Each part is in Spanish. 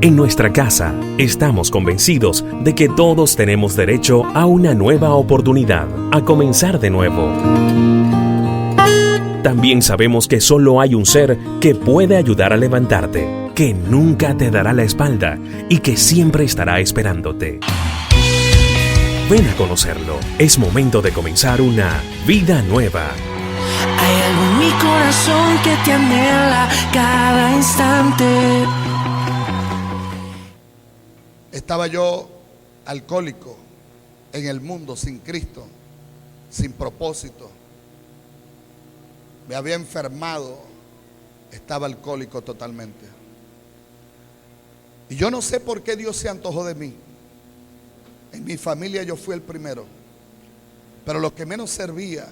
En nuestra casa, estamos convencidos de que todos tenemos derecho a una nueva oportunidad, a comenzar de nuevo. También sabemos que solo hay un ser que puede ayudar a levantarte, que nunca te dará la espalda y que siempre estará esperándote. Ven a conocerlo. Es momento de comenzar una vida nueva. Hay algo en mi corazón que te anhela cada instante. Estaba yo alcohólico en el mundo, sin Cristo, sin propósito. Me había enfermado, estaba alcohólico totalmente. Y yo no sé por qué Dios se antojó de mí. En mi familia yo fui el primero, pero lo que menos servía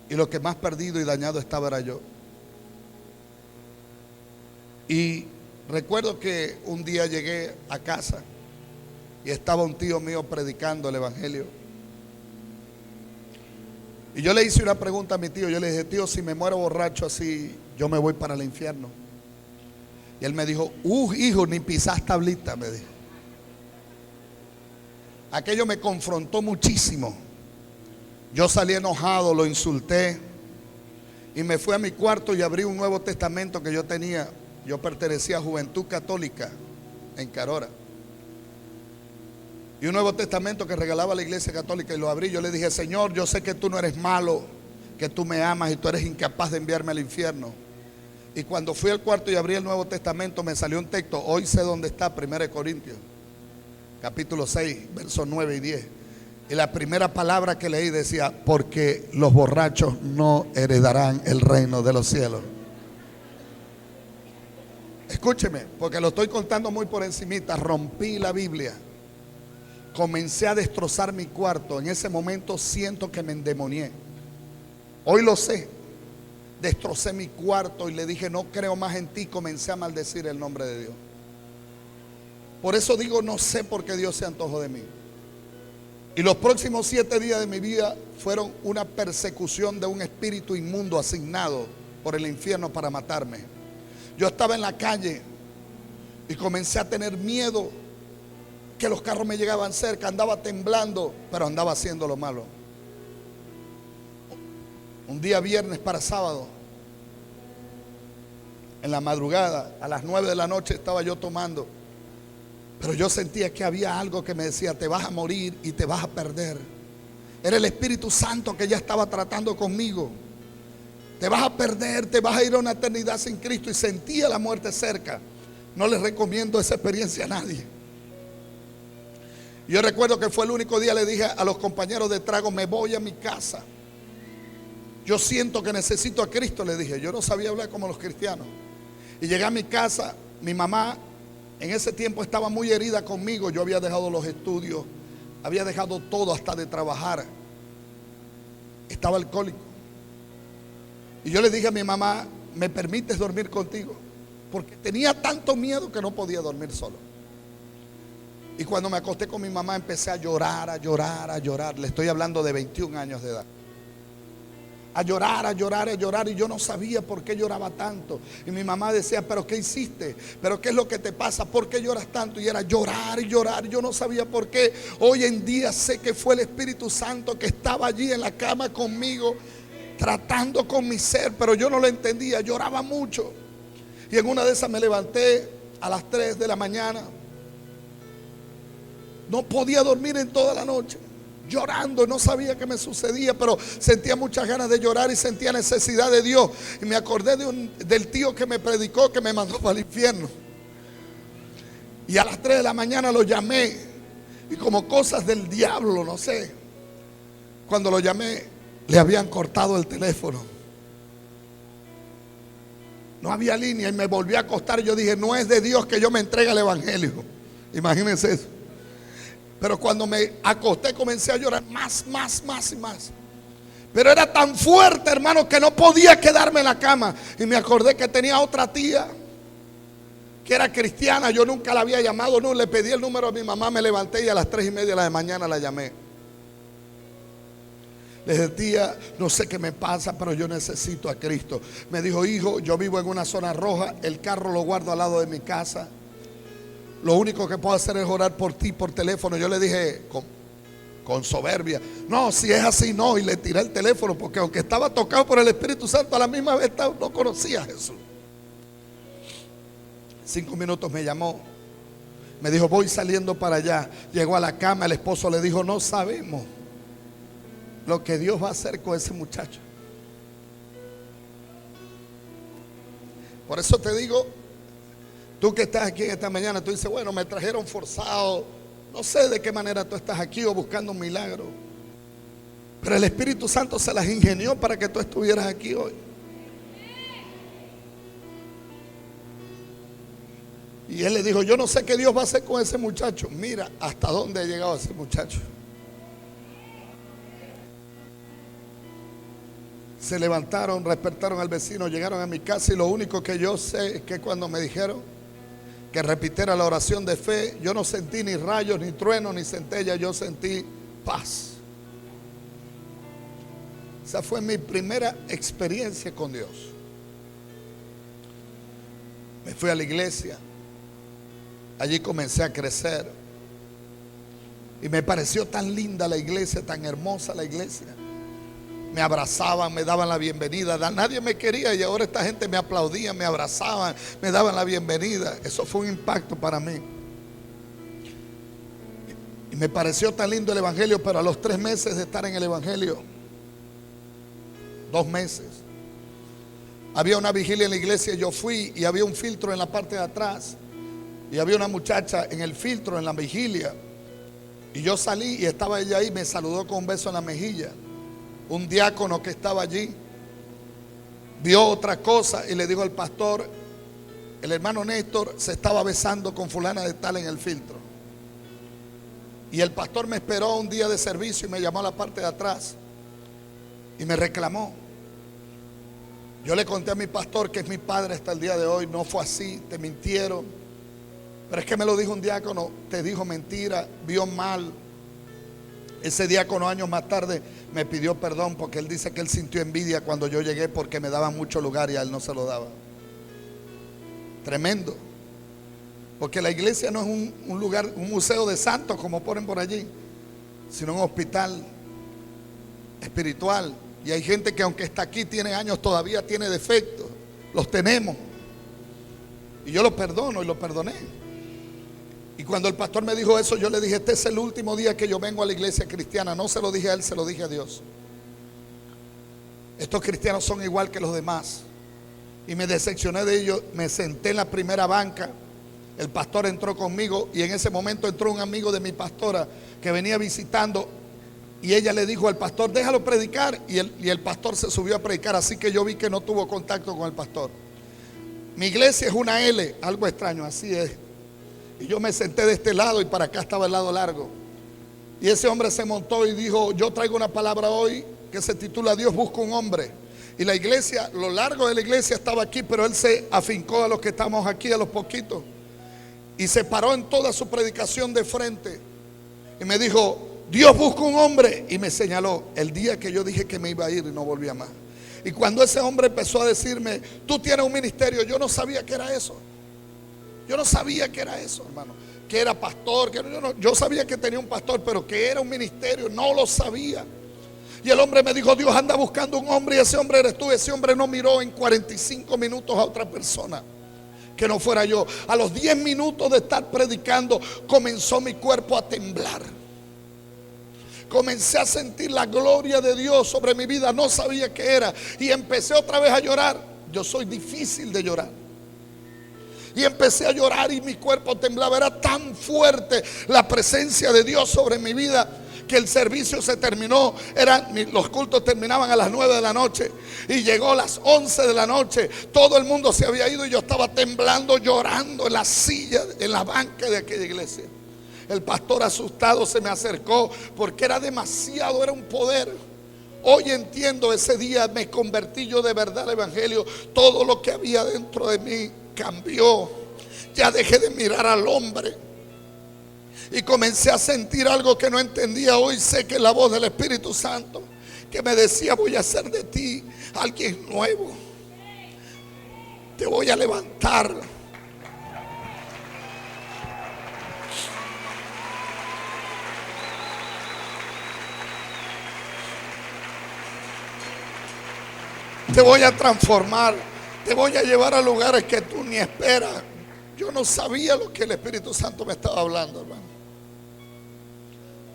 y lo que más perdido y dañado estaba era yo. Y recuerdo que un día llegué a casa y estaba un tío mío predicando el evangelio. Y yo le hice una pregunta a mi tío. Yo le dije: tío, si me muero borracho así, yo me voy para el infierno. Y él me dijo: hijo, ni pisás tablita, me dijo. Aquello me confrontó muchísimo. Yo salí enojado, lo insulté y me fui a mi cuarto y abrí un Nuevo Testamento que yo tenía. Yo pertenecía a Juventud Católica en Carora, y un Nuevo Testamento que regalaba la Iglesia Católica, y lo abrí. Yo le dije: Señor, yo sé que tú no eres malo, que tú me amas y tú eres incapaz de enviarme al infierno. Y cuando fui al cuarto y abrí el Nuevo Testamento, me salió un texto. Hoy sé dónde está, 1 Corintios capítulo 6, versos 9 y 10. Y la primera palabra que leí decía: porque los borrachos no heredarán el reino de los cielos. Escúcheme, porque lo estoy contando muy por encimita. Rompí la Biblia, comencé a destrozar mi cuarto. En ese momento siento que me endemonié. Hoy lo sé. Destrocé mi cuarto y le dije: no creo más en ti. Comencé a maldecir el nombre de Dios. Por eso digo, no sé por qué Dios se antojó de mí. Y los próximos 7 días de mi vida fueron una persecución de un espíritu inmundo asignado por el infierno para matarme. Yo estaba en la calle y comencé a tener miedo que los carros me llegaban cerca. Andaba temblando, pero andaba haciendo lo malo. Un día viernes para sábado, en la madrugada, a las 9 de la noche estaba yo tomando. Pero yo sentía que había algo que me decía: te vas a morir y te vas a perder. Era el Espíritu Santo que ya estaba tratando conmigo. Te vas a perder, te vas a ir a una eternidad sin Cristo. Y sentía la muerte cerca. No les recomiendo esa experiencia a nadie. Yo recuerdo que fue el único día. Le dije a los compañeros de trago: me voy a mi casa. Yo siento que necesito a Cristo, le dije. Yo no sabía hablar como los cristianos. Y llegué a mi casa. Mi mamá en ese tiempo estaba muy herida conmigo. Yo había dejado los estudios, había dejado todo, hasta de trabajar. Estaba alcohólico. Y yo le dije a mi mamá: ¿me permites dormir contigo? Porque tenía tanto miedo que no podía dormir solo. Y cuando me acosté con mi mamá, empecé a llorar, a llorar, a llorar. Le estoy hablando de 21 años de edad. A llorar, a llorar, a llorar. Y yo no sabía por qué lloraba tanto. Y mi mamá decía: ¿pero qué hiciste? ¿Pero qué es lo que te pasa? ¿Por qué lloras tanto? Y era llorar y llorar. Yo no sabía por qué. Hoy en día sé que fue el Espíritu Santo que estaba allí en la cama conmigo, tratando con mi ser. Pero yo no lo entendía. Lloraba mucho. Y en una de esas me levanté a las 3 de la mañana. No podía dormir en toda la noche, llorando. No sabía qué me sucedía, pero sentía muchas ganas de llorar y sentía necesidad de Dios. Y me acordé del tío que me predicó, que me mandó para el infierno. Y a las 3 de la mañana lo llamé. Y como cosas del diablo, no sé, cuando lo llamé, le habían cortado el teléfono. No había línea. Y me volví a acostar. Y yo dije: no es de Dios que yo me entregue al evangelio. Imagínense eso. Pero cuando me acosté, comencé a llorar más y más. Pero era tan fuerte, hermano, que no podía quedarme en la cama. Y me acordé que tenía otra tía que era cristiana. Yo nunca la había llamado, no. Le pedí el número a mi mamá, me levanté y a las 3:30 de la mañana la llamé. Le dije: tía, no sé qué me pasa, pero yo necesito a Cristo. Me dijo: hijo, yo vivo en una zona roja, el carro lo guardo al lado de mi casa. lo único que puedo hacer es orar por ti por teléfono. Yo le dije con soberbia, no, si es así no, y le tiré el teléfono, porque aunque estaba tocado por el Espíritu Santo, a la misma vez no conocía a Jesús. 5 minutos me llamó, me dijo, voy saliendo para allá. Llegó a la cama, el esposo le dijo, no sabemos lo que Dios va a hacer con ese muchacho. Por eso te digo, tú que estás aquí en esta mañana, tú dices, bueno, me trajeron forzado, no sé de qué manera tú estás aquí o buscando un milagro, pero el Espíritu Santo se las ingenió para que tú estuvieras aquí hoy. Y él le dijo, yo no sé qué Dios va a hacer con ese muchacho. Mira hasta dónde ha llegado ese muchacho. Se levantaron, despertaron al vecino, llegaron a mi casa, y lo único que yo sé es que cuando me dijeron que repitiera la oración de fe, yo no sentí ni rayos, ni truenos, ni centellas, yo sentí paz. Esa fue mi primera experiencia con Dios. Me fui a la iglesia, allí comencé a crecer, y me pareció tan linda la iglesia, tan hermosa la iglesia. Me abrazaban, me daban la bienvenida. Nadie me quería y ahora esta gente me aplaudía, me abrazaban, me daban la bienvenida. Eso fue un impacto para mí. Y me pareció tan lindo el evangelio, pero a los 3 meses de estar en el evangelio, 2 meses, había una vigilia en la iglesia. Yo fui y había un filtro en la parte de atrás, y había una muchacha en el filtro, en la vigilia, y yo salí y estaba ella ahí. Me saludó con un beso en la mejilla. Un diácono que estaba allí vio otra cosa y le dijo al pastor, el hermano Néstor se estaba besando con fulana de tal en el filtro. Y el pastor me esperó un día de servicio y me llamó a la parte de atrás y me reclamó. Yo le conté a mi pastor, que es mi padre hasta el día de hoy, no fue así, te mintieron. Pero es que me lo dijo un diácono, te dijo mentira, vio mal. Ese diácono años más tarde me pidió perdón, porque él dice que él sintió envidia cuando yo llegué, porque me daban mucho lugar y a él no se lo daba. Tremendo. Porque la iglesia no es un lugar, un museo de santos como ponen por allí, sino un hospital espiritual. Y hay gente que aunque está aquí, tiene años, todavía tiene defectos. Los tenemos. Y yo los perdono y los perdoné. Y cuando el pastor me dijo eso, yo le dije, este es el último día que yo vengo a la iglesia cristiana. No se lo dije a él, se lo dije a Dios. Estos cristianos son igual que los demás. Y me decepcioné de ellos. Me senté en la primera banca. El pastor entró conmigo, y en ese momento entró un amigo de mi pastora que venía visitando, y ella le dijo al pastor, déjalo predicar, y el pastor se subió a predicar. Así que yo vi que no tuvo contacto con el pastor. Mi iglesia es una L, algo extraño, así es. Y yo me senté de este lado y para acá estaba el lado largo. Y ese hombre se montó y dijo, yo traigo una palabra hoy que se titula Dios busca un hombre. Y la iglesia, lo largo de la iglesia estaba aquí, pero él se afincó a los que estamos aquí, a los poquitos, y se paró en toda su predicación de frente y me dijo, Dios busca un hombre. Y me señaló el día que yo dije que me iba a ir y no volvía más. Y cuando ese hombre empezó a decirme, tú tienes un ministerio, yo no sabía que era eso. Yo no sabía que era eso, hermano. Que era pastor, yo sabía que tenía un pastor, pero que era un ministerio, no lo sabía. Y el hombre me dijo, Dios anda buscando un hombre, y ese hombre eres tú. Ese hombre no miró en 45 minutos a otra persona que no fuera yo. A los 10 minutos de estar predicando, comenzó mi cuerpo a temblar. Comencé a sentir la gloria de Dios sobre mi vida. No sabía qué era, y empecé otra vez a llorar. Yo soy difícil de llorar. Y empecé a llorar y mi cuerpo temblaba. Era tan fuerte la presencia de Dios sobre mi vida que el servicio se terminó. Los cultos terminaban a las 9 de la noche y llegó a las 11 de la noche. Todo el mundo se había ido y yo estaba temblando, llorando en la silla, en la banca de aquella iglesia. El pastor, asustado, se me acercó porque era demasiado, era un poder. Hoy entiendo, ese día me convertí yo de verdad al evangelio. Todo lo que había dentro de mí cambió. Ya dejé de mirar al hombre y comencé a sentir algo que no entendía. Hoy sé que es la voz del Espíritu Santo que me decía, voy a hacer de ti alguien nuevo. Te voy a levantar. te voy a transformar, te voy a llevar a lugares que tú ni esperas. Yo no sabía lo que el Espíritu Santo me estaba hablando, hermano.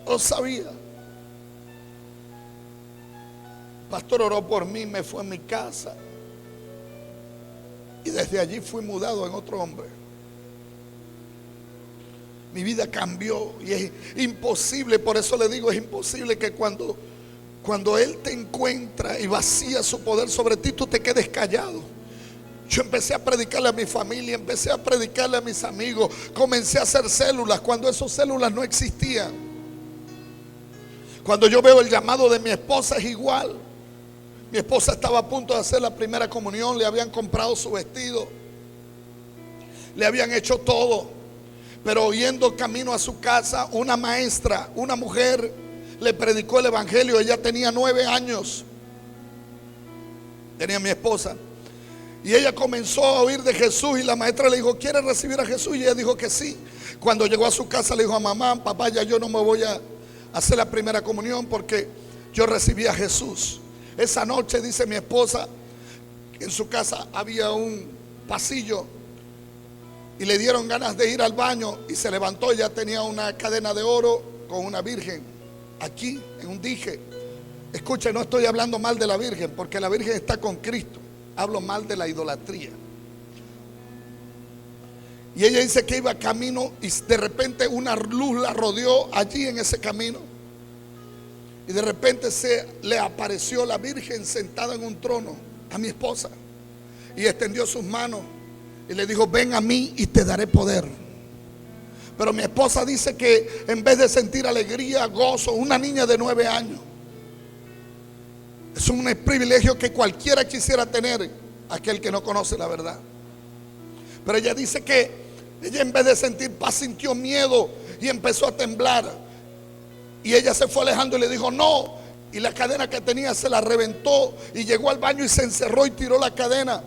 No sabía. Pastor oró por mí, me fue a mi casa y desde allí fui mudado en otro hombre. Mi vida cambió y es imposible, por eso le digo, es imposible que cuando Él te encuentra y vacía su poder sobre ti, tú te quedes callado. Yo empecé a predicarle a mi familia, empecé a predicarle a mis amigos, comencé a hacer células cuando esas células no existían. Cuando yo veo el llamado de mi esposa es igual. Mi esposa estaba a punto de hacer la primera comunión, le habían comprado su vestido, le habían hecho todo, pero oyendo camino a su casa, una maestra, una mujer, le predicó el evangelio. Ella tenía 9 años, tenía mi esposa, y ella comenzó a oír de Jesús y la maestra le dijo: ¿quiere recibir a Jesús? Y ella dijo que sí. Cuando llegó a su casa le dijo a mamá: papá, ya yo no me voy a hacer la primera comunión porque yo recibí a Jesús. Esa noche, dice mi esposa, en su casa había un pasillo y le dieron ganas de ir al baño y se levantó. Ya tenía una cadena de oro con una virgen aquí en un dije. Escuche, no estoy hablando mal de la virgen porque la virgen está con Cristo. Hablo mal de la idolatría. Y ella dice que iba camino y de repente una luz la rodeó allí en ese camino. Y de repente se le apareció la Virgen sentada en un trono a mi esposa. Y extendió sus manos y le dijo: ven a mí y te daré poder. Pero mi esposa dice que en vez de sentir alegría, gozo, una niña de 9 años, es un privilegio que cualquiera quisiera tener, aquel que no conoce la verdad. Pero ella dice que ella, en vez de sentir paz, sintió miedo y empezó a temblar. Y ella se fue alejando y le dijo: no. Y la cadena que tenía se la reventó y llegó al baño y se encerró y tiró la cadena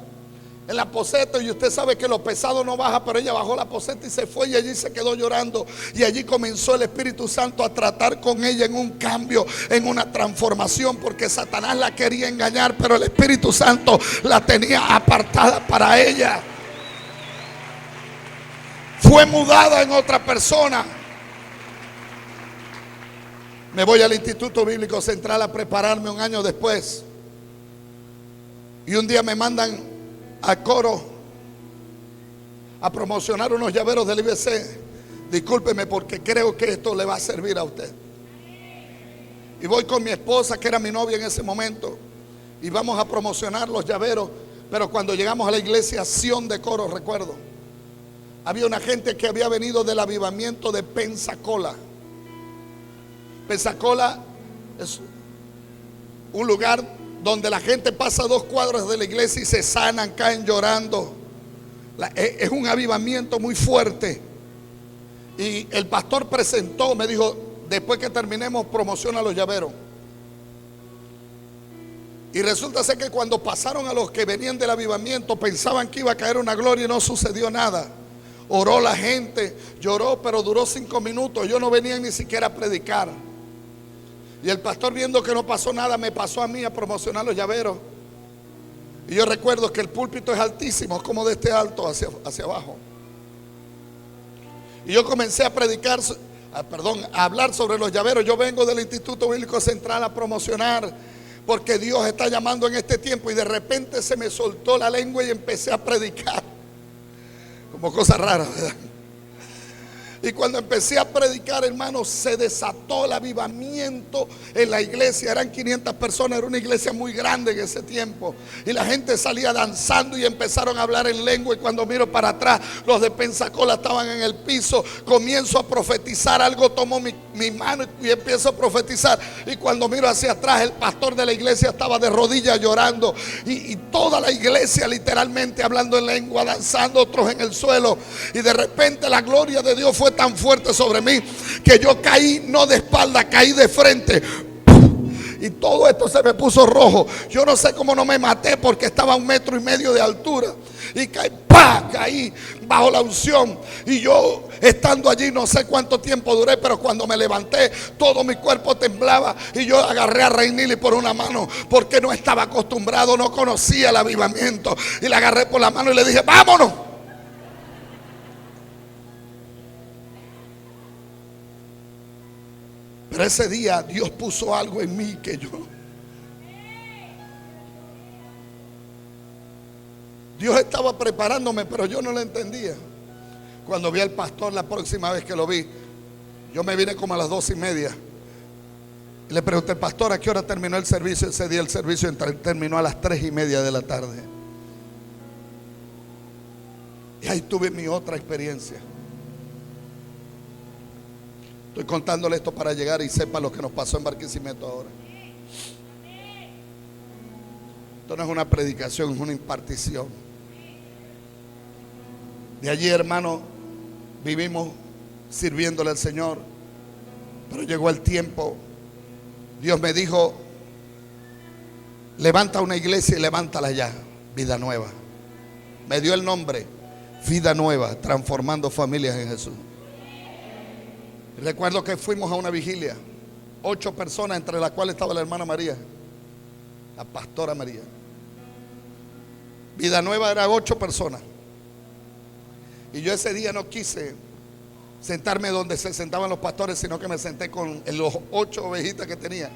en la poseta. Y usted sabe que lo pesado no baja, pero ella bajó la poseta y se fue, y allí se quedó llorando. Y allí comenzó el Espíritu Santo a tratar con ella en un cambio, en una transformación, porque Satanás la quería engañar, pero el Espíritu Santo la tenía apartada para ella. Fue mudada en otra persona. Me voy al Instituto Bíblico Central a prepararme un año después. Y un día me mandan a Coro a promocionar unos llaveros del IBC. Discúlpeme porque creo que esto le va a servir a usted. Y voy con mi esposa, que era mi novia en ese momento, y vamos a promocionar los llaveros. Pero cuando llegamos a la iglesia Sion de Coro, recuerdo, había una gente que había venido del avivamiento de Pensacola. Pensacola es un lugar donde la gente pasa 2 cuadras de la iglesia y se sanan, caen llorando. Es un avivamiento muy fuerte. Y el pastor presentó, me dijo: después que terminemos, promociona los llaveros. Y resulta ser que cuando pasaron a los que venían del avivamiento, pensaban que iba a caer una gloria y no sucedió nada. Oró la gente, lloró, pero duró 5 minutos. Yo no venía ni siquiera a predicar. Y el pastor, viendo que no pasó nada, me pasó a mí a promocionar los llaveros. Y yo recuerdo que el púlpito es altísimo, es como de este alto hacia abajo. Y yo comencé a predicar, a hablar sobre los llaveros. Yo vengo del Instituto Bíblico Central a promocionar, porque Dios está llamando en este tiempo. Y de repente se me soltó la lengua y empecé a predicar. Como cosa rara, ¿verdad? Y cuando empecé a predicar, hermanos, se desató el avivamiento en la iglesia. Eran 500 personas, era una iglesia muy grande en ese tiempo. Y la gente salía danzando y empezaron a hablar en lengua. Y cuando miro para atrás, los de Pensacola estaban en el piso. Comienzo a profetizar, algo tomó mi mano y empiezo a profetizar. Y cuando miro hacia atrás, el pastor de la iglesia estaba de rodillas llorando. Y toda la iglesia literalmente hablando en lengua, danzando, otros en el suelo. Y de repente la gloria de Dios fue tan fuerte sobre mí que yo caí, no de espalda, caí de frente. Y todo esto se me puso rojo. Yo no sé cómo no me maté, porque estaba a 1,5 metros de altura. y caí bajo la unción. Y yo estando allí no sé cuánto tiempo duré, pero cuando me levanté todo mi cuerpo temblaba y yo agarré a Reinili por una mano porque no estaba acostumbrado, no conocía el avivamiento, y la agarré por la mano y le dije: vámonos. Pero ese día Dios puso algo en mí que Dios estaba preparándome, pero yo no lo entendía. Cuando vi al pastor la próxima vez que lo vi, yo me vine como a las 2:30. Y le pregunté: pastor, ¿a qué hora terminó el servicio? Ese día el servicio terminó a las 3:30 de la tarde. Y ahí tuve mi otra experiencia. Estoy contándole esto para llegar y sepa lo que nos pasó en Barquisimeto ahora. Esto no es una predicación, es una impartición. De allí, hermano, vivimos sirviéndole al Señor. Pero llegó el tiempo. Dios me dijo: levanta una iglesia y levántala ya. Vida Nueva. Me dio el nombre, Vida Nueva, transformando familias en Jesús. Recuerdo que fuimos a una vigilia, 8 personas, entre las cuales estaba la hermana María, la pastora María. Vida Nueva era 8 personas. Y yo ese día no quise sentarme donde se sentaban los pastores, sino que me senté con los 8 ovejitas que tenía.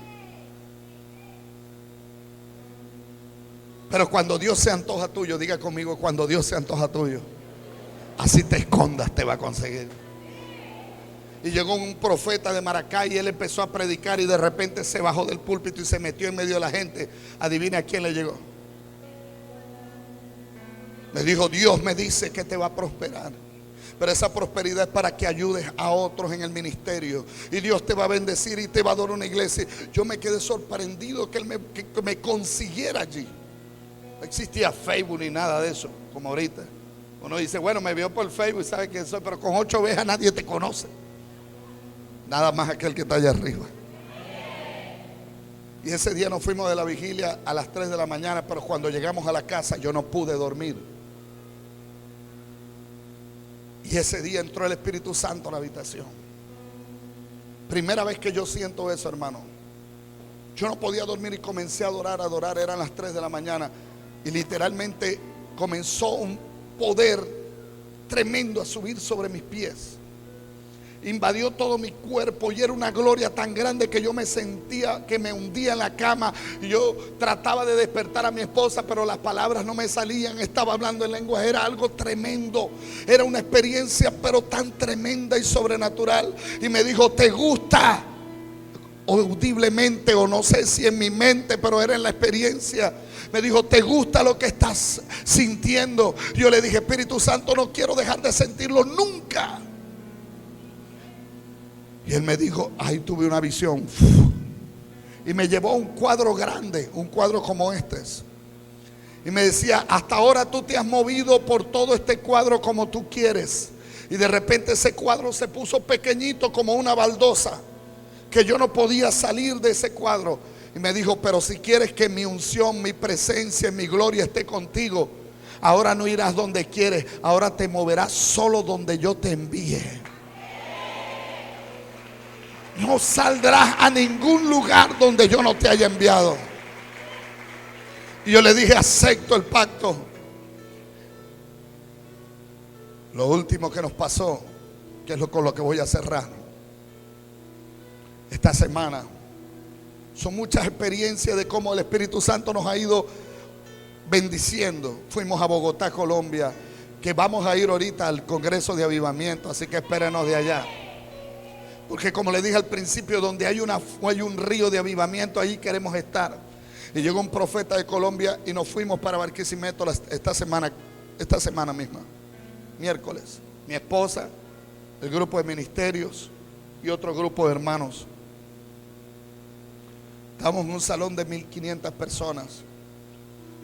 Pero cuando Dios se antoja tuyo, diga conmigo: cuando Dios se antoja tuyo, así te escondas, te va a conseguir. Y llegó un profeta de Maracay y él empezó a predicar, y de repente se bajó del púlpito y se metió en medio de la gente. Adivina a quién le llegó. Me dijo: Dios me dice que te va a prosperar, pero esa prosperidad es para que ayudes a otros en el ministerio, y Dios te va a bendecir y te va a dar una iglesia. Yo me quedé sorprendido que él que me consiguiera allí. No existía Facebook ni nada de eso como ahorita. Uno dice: bueno, me vio por Facebook y sabe quién soy, pero con 8 ovejas nadie te conoce. Nada más aquel que está allá arriba. Y ese día nos fuimos de la vigilia a las 3 de la mañana, pero cuando llegamos a la casa yo no pude dormir. Y ese día entró el Espíritu Santo a la habitación. Primera vez que yo siento eso, hermano. Yo no podía dormir y comencé a adorar. Eran las 3 de la mañana y literalmente comenzó un poder tremendo a subir sobre mis pies. Invadió todo mi cuerpo y era una gloria tan grande que yo me sentía que me hundía en la cama. Y yo trataba de despertar a mi esposa, pero las palabras no me salían. Estaba hablando en lenguas, era algo tremendo. Era una experiencia pero tan tremenda y sobrenatural. Y me dijo: ¿te gusta? Audiblemente, o no sé si en mi mente, pero era en la experiencia. Me dijo: ¿te gusta lo que estás sintiendo? Yo le dije: Espíritu Santo, no quiero dejar de sentirlo nunca. Y él me dijo: ahí tuve una visión. Y me llevó a un cuadro grande, un cuadro como este. Y me decía: hasta ahora tú te has movido por todo este cuadro como tú quieres. Y de repente ese cuadro se puso pequeñito como una baldosa, que yo no podía salir de ese cuadro. Y me dijo: pero si quieres que mi unción, mi presencia, mi gloria esté contigo, ahora no irás donde quieres, ahora te moverás solo donde yo te envíe. No saldrás a ningún lugar donde yo no te haya enviado. Y yo le dije: acepto el pacto. Lo último que nos pasó, que es con lo que voy a cerrar esta semana, son muchas experiencias de cómo el Espíritu Santo nos ha ido bendiciendo. Fuimos a Bogotá, Colombia, que vamos a ir ahorita al Congreso de Avivamiento, así que espérenos de allá. Porque como le dije al principio, donde hay un río de avivamiento, allí queremos estar. Y llegó un profeta de Colombia y nos fuimos para Barquisimeto esta semana misma, miércoles. Mi esposa, el grupo de ministerios y otro grupo de hermanos. Estamos en un salón de 1500 personas.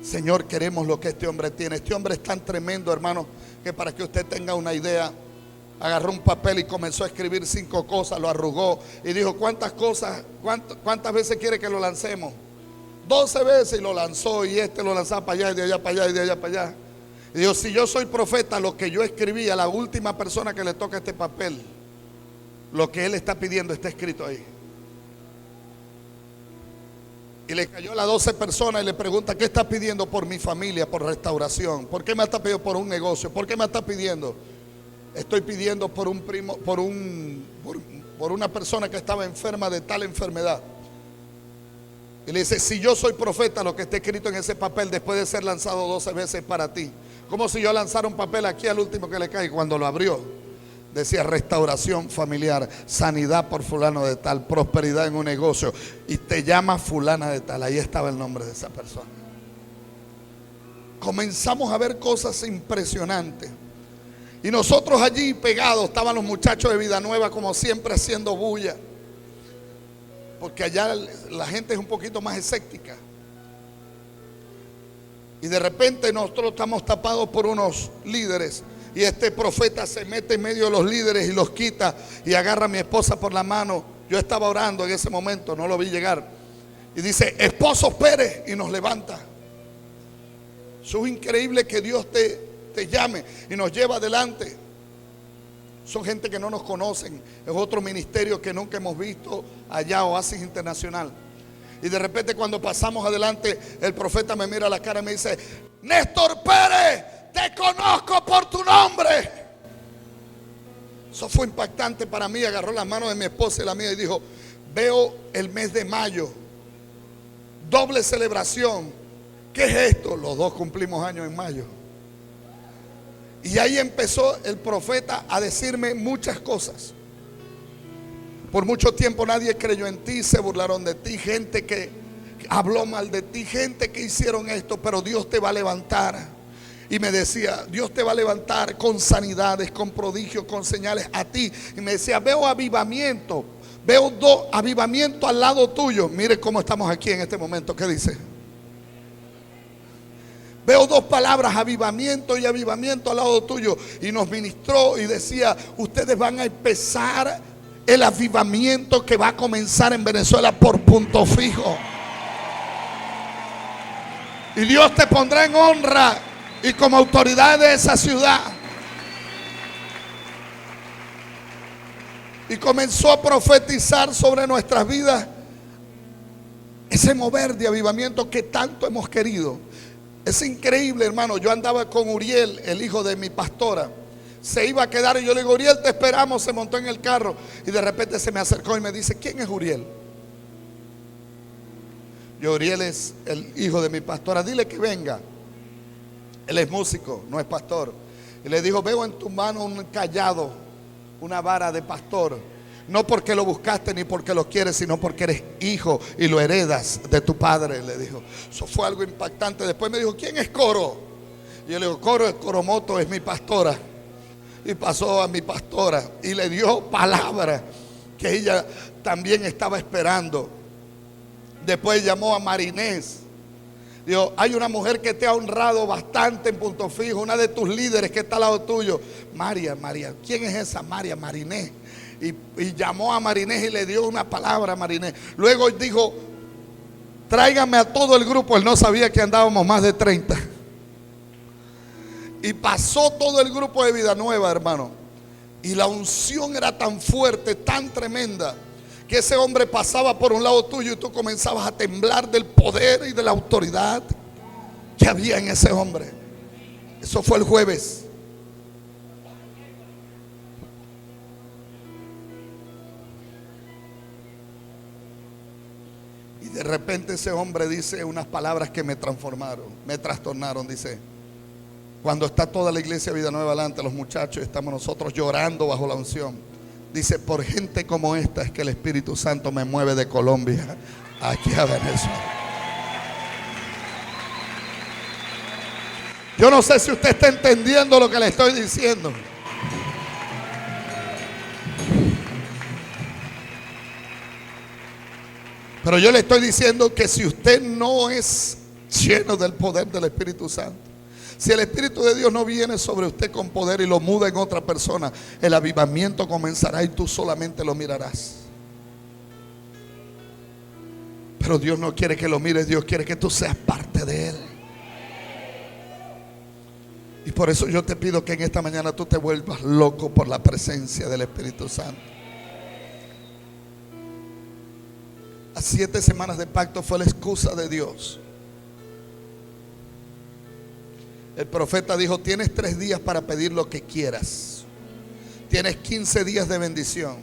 Señor, queremos lo que este hombre tiene. Este hombre es tan tremendo, hermano, que para que usted tenga una idea, agarró un papel y comenzó a escribir 5 cosas, lo arrugó y dijo: ¿cuántas cosas, cuántas veces quiere que lo lancemos? 12 veces, y lo lanzó, y lo lanzaba para allá y de allá para allá y de allá para allá. Y dijo, si yo soy profeta, lo que yo escribí a la última persona que le toca este papel, lo que él está pidiendo está escrito ahí. Y le cayó a las 12 personas y le pregunta, ¿qué está pidiendo por mi familia, por restauración? ¿Por qué me está pidiendo por un negocio? ¿Por qué me está pidiendo? Estoy pidiendo por un primo, por una persona que estaba enferma de tal enfermedad. Y le dice, si yo soy profeta, lo que está escrito en ese papel después de ser lanzado 12 veces para ti. Como si yo lanzara un papel aquí al último que le cae. Cuando lo abrió, decía restauración familiar, sanidad por fulano de tal, prosperidad en un negocio. Y te llama fulana de tal. Ahí estaba el nombre de esa persona. Comenzamos a ver cosas impresionantes. Y nosotros allí pegados, estaban los muchachos de Vida Nueva como siempre haciendo bulla. Porque allá la gente es un poquito más escéptica. Y de repente nosotros estamos tapados por unos líderes. Y este profeta se mete en medio de los líderes y los quita. Y agarra a mi esposa por la mano. Yo estaba orando en ese momento, no lo vi llegar. Y dice, esposo Pérez. Y nos levanta. Eso es increíble que Dios te llame y nos lleva adelante. Son gente que no nos conocen. Es otro ministerio que nunca hemos visto allá, Oasis Internacional. Y de repente cuando pasamos adelante, el profeta me mira a la cara y me dice, Néstor Pérez, te conozco por tu nombre. Eso fue impactante para mí. Agarró las manos de mi esposa y la mía y dijo, veo el mes de mayo, doble celebración. ¿Qué es esto? Los dos cumplimos años en mayo. Y ahí empezó el profeta a decirme muchas cosas. Por mucho tiempo nadie creyó en ti, se burlaron de ti, gente que habló mal de ti, gente que hicieron esto, pero Dios te va a levantar. Y me decía, Dios te va a levantar con sanidades, con prodigios, con señales a ti. Y me decía, veo avivamiento, veo avivamiento al lado tuyo. Mire cómo estamos aquí en este momento, ¿qué dice? Veo dos palabras, avivamiento y avivamiento al lado tuyo. Y nos ministró y decía, ustedes van a empezar el avivamiento que va a comenzar en Venezuela por punto fijo. Y Dios te pondrá en honra y como autoridad de esa ciudad. Y comenzó a profetizar sobre nuestras vidas ese mover de avivamiento que tanto hemos querido. Es increíble, hermano. Yo andaba con Uriel, el hijo de mi pastora. Se iba a quedar y yo le digo, Uriel, te esperamos. Se montó en el carro y de repente se me acercó y me dice, ¿quién es Uriel? Yo, Uriel es el hijo de mi pastora. Dile que venga. Él es músico, no es pastor. Y le dijo, veo en tu mano un cayado, una vara de pastor. No porque lo buscaste ni porque lo quieres, sino porque eres hijo y lo heredas de tu padre, le dijo. Eso fue algo impactante. Después me dijo, ¿quién es Coro? Y yo le digo, Coromoto es mi pastora. Y pasó a mi pastora y le dio palabra que ella también estaba esperando. Después llamó a Marinés. Dijo, hay una mujer que te ha honrado bastante en punto fijo, una de tus líderes que está al lado tuyo. María, ¿quién es esa? Marinés. Y llamó a Marinés y le dio una palabra a Marinés. Luego dijo, tráigame a todo el grupo. Él no sabía que andábamos más de 30. Y pasó todo el grupo de Vida Nueva, hermano. Y la unción era tan fuerte, tan tremenda, que ese hombre pasaba por un lado tuyo y tú comenzabas a temblar del poder y de la autoridad que había en ese hombre. Eso fue el jueves. Y de repente ese hombre dice unas palabras que me transformaron, me trastornaron. Dice, cuando está toda la iglesia de Vida Nueva delante, los muchachos, estamos nosotros llorando bajo la unción. Dice, por gente como esta es que el Espíritu Santo me mueve de Colombia aquí a Venezuela. Yo no sé si usted está entendiendo lo que le estoy diciendo. Pero yo le estoy diciendo que si usted no es lleno del poder del Espíritu Santo, si el Espíritu de Dios no viene sobre usted con poder y lo muda en otra persona, el avivamiento comenzará y tú solamente lo mirarás. Pero Dios no quiere que lo mires, Dios quiere que tú seas parte de Él. Y Por eso yo te pido que en esta mañana tú te vuelvas loco por la presencia del Espíritu Santo. Las 7 semanas de pacto fue la excusa de Dios. El profeta dijo: tienes 3 días para pedir lo que quieras. Tienes 15 días de bendición.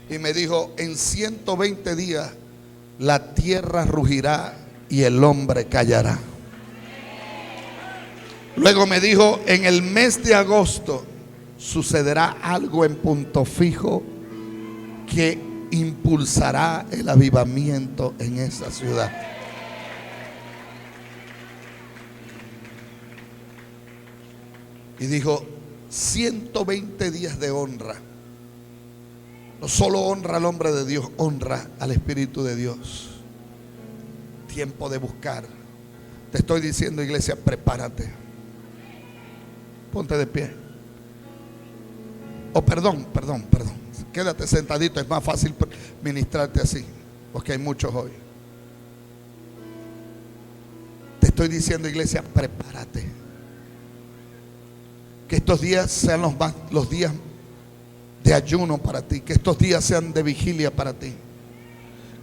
Y me dijo: en 120 días la tierra rugirá y el hombre callará. Luego me dijo: en el mes de agosto sucederá algo en Punto Fijo que impulsará el avivamiento en esa ciudad. Y dijo: 120 días de honra. No solo honra al hombre de Dios, honra al Espíritu de Dios. Tiempo de buscar. Te estoy diciendo, iglesia, prepárate. Ponte de pie. Oh, perdón. Quédate sentadito, es más fácil ministrarte así, porque hay muchos hoy. Te estoy diciendo, iglesia, prepárate. Que estos días sean los días de ayuno para ti. Que estos días sean de vigilia para ti.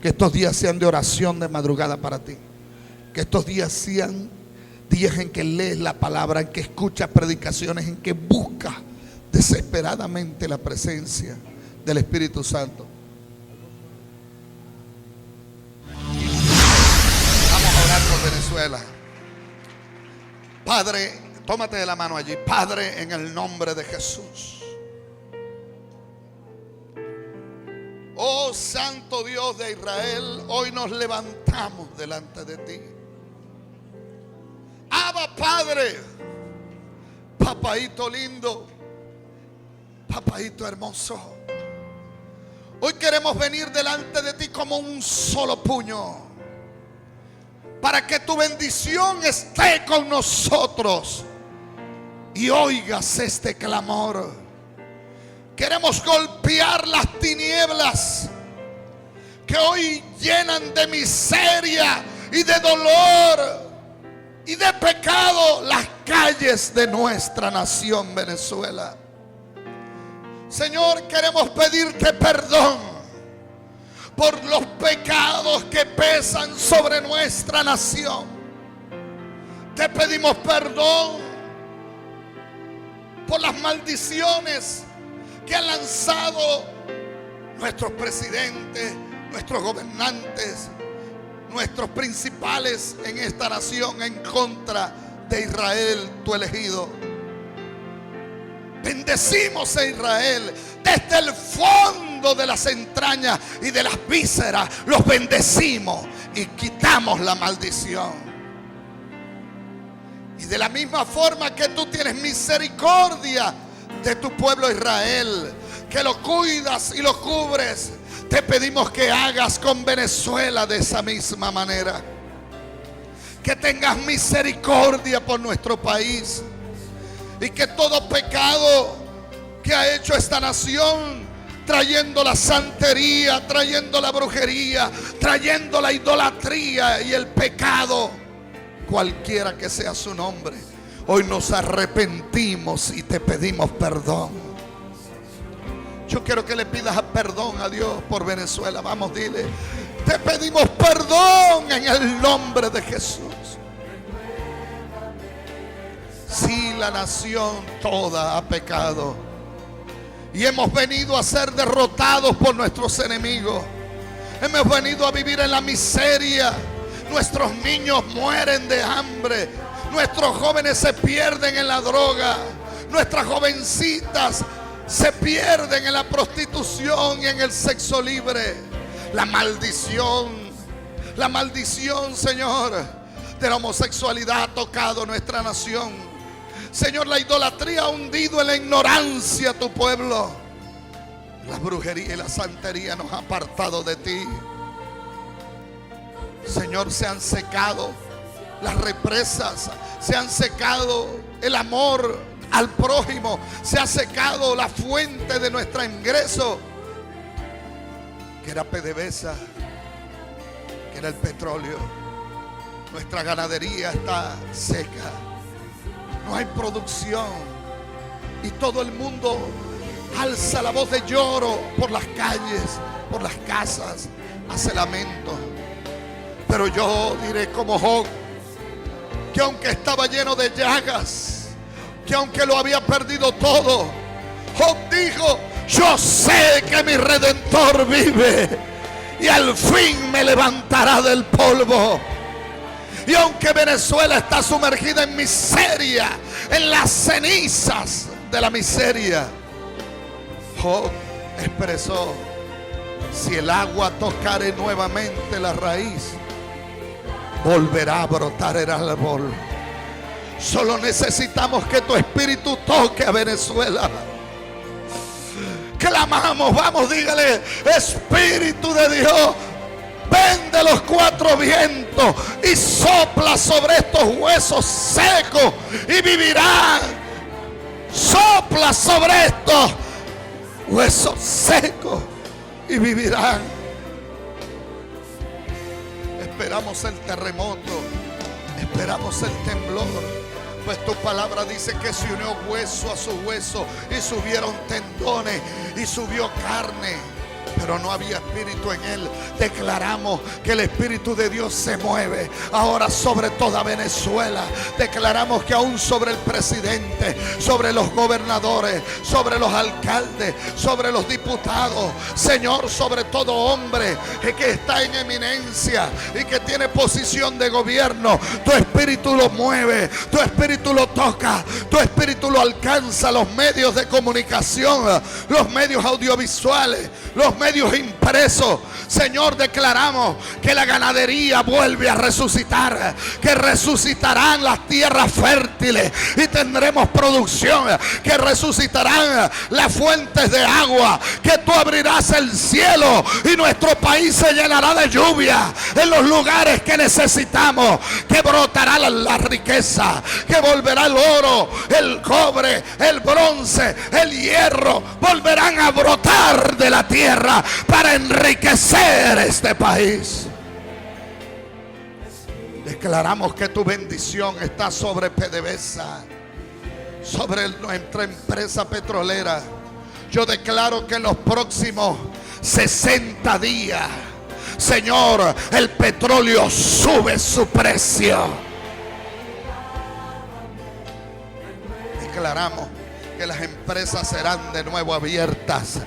Que estos días sean de oración de madrugada para ti. Que estos días sean días en que lees la palabra, en que escuchas predicaciones, en que buscas desesperadamente la presencia del Espíritu Santo. Vamos a orar por Venezuela. Padre, tómate de la mano allí. Padre, en el nombre de Jesús. Oh Santo Dios de Israel, hoy nos levantamos delante de ti. Abba Padre, papaito lindo, papaito hermoso, hoy queremos venir delante de ti como un solo puño, para que tu bendición esté con nosotros y oigas este clamor. Queremos golpear las tinieblas que hoy llenan de miseria y de dolor y de pecado las calles de nuestra nación Venezuela. Señor, queremos pedirte perdón por los pecados que pesan sobre nuestra nación. Te pedimos perdón por las maldiciones que han lanzado nuestros presidentes, nuestros gobernantes, nuestros principales en esta nación en contra de Israel, tu elegido. Bendecimos a Israel desde el fondo de las entrañas y de las vísceras. Los bendecimos y quitamos la maldición. Y de la misma forma que tú tienes misericordia de tu pueblo Israel, que lo cuidas y lo cubres, te pedimos que hagas con Venezuela de esa misma manera. Que tengas misericordia por nuestro país y que todo pecado que ha hecho esta nación, trayendo la santería, trayendo la brujería, trayendo la idolatría y el pecado, cualquiera que sea su nombre, hoy nos arrepentimos y te pedimos perdón. Yo quiero que le pidas perdón a Dios por Venezuela. Vamos, dile: te pedimos perdón en el nombre de Jesús. Si la nación toda ha pecado y hemos venido a ser derrotados por nuestros enemigos, hemos venido a vivir en la miseria. Nuestros niños mueren de hambre, nuestros jóvenes se pierden en la droga, nuestras jovencitas se pierden en la prostitución y en el sexo libre. La maldición, Señor, de la homosexualidad ha tocado nuestra nación. Señor, la idolatría ha hundido en la ignorancia a tu pueblo. La brujería y la santería nos ha apartado de ti. Señor, se han secado las represas, se han secado el amor al prójimo, se ha secado la fuente de nuestro ingreso, que era PDVSA, que era el petróleo. Nuestra ganadería está seca. no hay producción. Y todo el mundo alza la voz de lloro por las calles, por las casas, hace lamento. Pero yo diré como Job, que aunque estaba lleno de llagas, que aunque lo había perdido todo, Job dijo: yo sé que mi Redentor vive y al fin me levantará del polvo. Y aunque Venezuela está sumergida en miseria, en las cenizas de la miseria, Job expresó: si el agua tocare nuevamente la raíz, volverá a brotar el árbol. Solo necesitamos que tu espíritu toque a Venezuela. Clamamos, vamos, dígale: Espíritu de Dios, ven de los cuatro vientos y sopla sobre estos huesos secos y vivirán. Sopla sobre estos huesos secos y vivirán. Esperamos el terremoto, esperamos el temblor, pues tu palabra dice que se unió hueso a su hueso y subieron tendones y subió carne, pero no había espíritu en él. Declaramos que el Espíritu de Dios se mueve ahora sobre toda Venezuela. Declaramos que aún sobre el presidente, sobre los gobernadores, sobre los alcaldes, sobre los diputados, Señor, sobre todo hombre que está en eminencia y que tiene posición de gobierno, tu Espíritu lo mueve, tu Espíritu lo toca, tu Espíritu lo alcanza. Los medios de comunicación, los medios audiovisuales, los medios impresos, Señor, declaramos que la ganadería vuelve a resucitar, que resucitarán las tierras fértiles y tendremos producción, que resucitarán las fuentes de agua, que tú abrirás el cielo y nuestro país se llenará de lluvia en los lugares que necesitamos, que brotará la riqueza, que volverá el oro, el cobre, el bronce, el hierro, volverán a brotar de la tierra para enriquecer este país. Declaramos que tu bendición está sobre PDVSA, sobre nuestra empresa petrolera. Yo declaro que en los próximos 60 días, Señor, el petróleo sube su precio. Declaramos que las empresas serán de nuevo abiertas,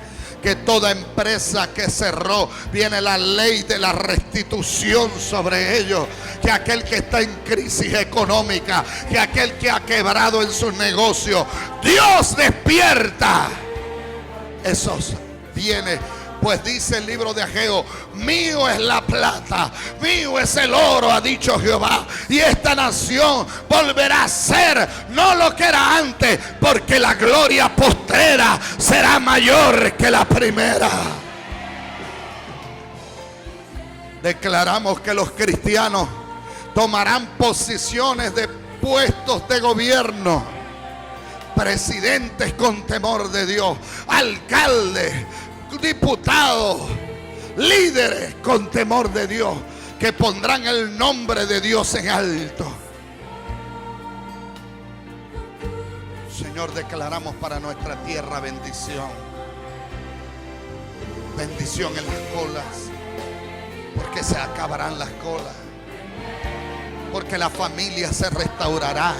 que toda empresa que cerró, viene la ley de la restitución sobre ellos, que aquel que está en crisis económica, que aquel que ha quebrado en sus negocios, Dios despierta esos bienes. Pues dice el libro de Ageo: mío es la plata, mío es el oro, ha dicho Jehová, y esta nación volverá a ser no lo que era antes, porque la gloria postrera será mayor que la primera. Declaramos que los cristianos tomarán posiciones de puestos de gobierno, presidentes con temor de Dios, alcaldes, diputados, líderes con temor de Dios, que pondrán el nombre de Dios en alto. Señor, declaramos para nuestra tierra bendición, bendición en las colas, porque se acabarán las colas, porque la familia se restaurará,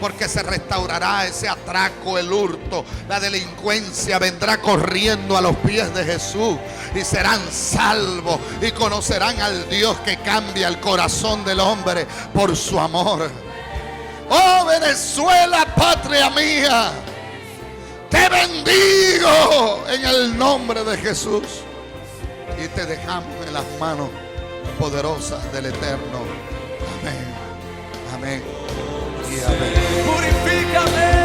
porque se restaurará ese atraco, el hurto, la delincuencia vendrá corriendo a los pies de Jesús y serán salvos y conocerán al Dios que cambia el corazón del hombre por su amor. Oh Venezuela, patria mía, te bendigo en el nombre de Jesús y te dejamos en las manos poderosas del Eterno. Amén, amén y amén. Purifícame.